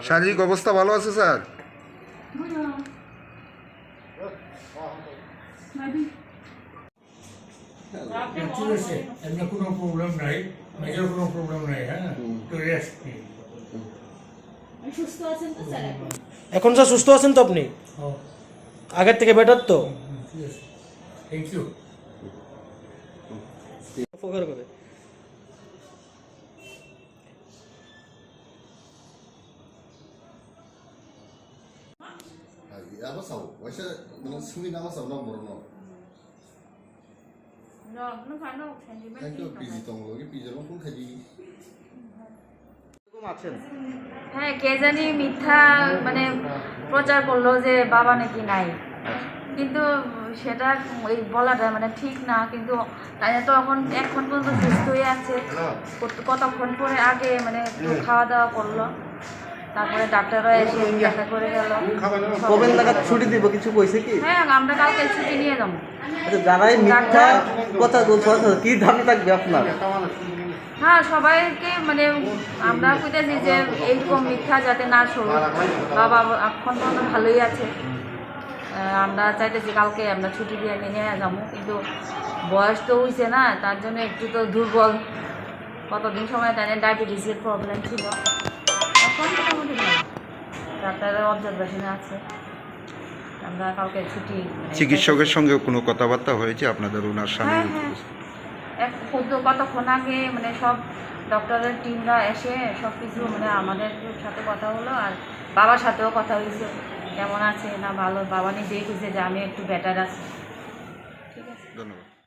শারীরিক অবস্থা ভালো আছে স্যার? কোনো প্রবলেম নাই, মেজর কোনো প্রবলেম নাই। হ্যাঁ, তো রেস্ট নিন। এখন স্যার সুস্থ আছেন তো আপনি? আগের থেকে বেটার তো? Thank you. উপকার করে। Apa saw? Wasa nang sumi nama saw na morono. No, no phải đâu, thành gì Anh cứ pizza tong lo, cái pizza nó cũng khai đi. আছেন? হ্যাঁ, কে জানি মিথ্যা মানে প্রচার করলো যে বাবা নাকি নাই, কিন্তু সেটা ওই বলাটা মানে ঠিক না। কিন্তু তাই তো এখন পর্যন্ত সুস্থ হয়ে আছে। কতক্ষণ পরে আগে মানে একটু খাওয়া দাওয়া করলো, তারপরে ডাক্তাররা এসে দেখা করে গেল। কবে নাগাদ ছুটি দিব কিছু কইছে কি? হ্যাঁ, আমরা কালকে ছুটি নিয়ে যাবো। আচ্ছা, যারাই মিথ্যা কথা বলছে কি ধারণা থাকবে আপনার? হ্যাঁ, সবাইকে মানে আমরা কইতেছি যে এইরকম মিথ্যা যাতে না শুনি। বাবা এখন পর্যন্ত ভালোই আছে। আমরা চাইতেছি কালকে আমরা ছুটি দিয়ে নিয়ে যাবো, কিন্তু বয়স তো হয়েছে না, তার জন্য একটু তো দুর্বল। কতদিন সময় তাই ডায়াবেটিসের প্রবলেম ছিল, এখন মোটামুটি ভালো। ডাক্তারের অবজারভেশনে আছে। আমরা কালকে ছুটি। চিকিৎসকের সঙ্গে কোনো কথাবার্তা হয়েছে আপনাদের ওনার স্বামী? হ্যাঁ হ্যাঁ, কতক্ষণ আগে মানে সব ডক্টরের টিমরা এসে সব কিছু মানে আমাদের সাথে কথা হলো, আর বাবার সাথেও কথা হয়েছে কেমন আছে না ভালো। বাবা নিজেই খুঁজছে যে আমি একটু বেটার আছি। ঠিক আছে, ধন্যবাদ।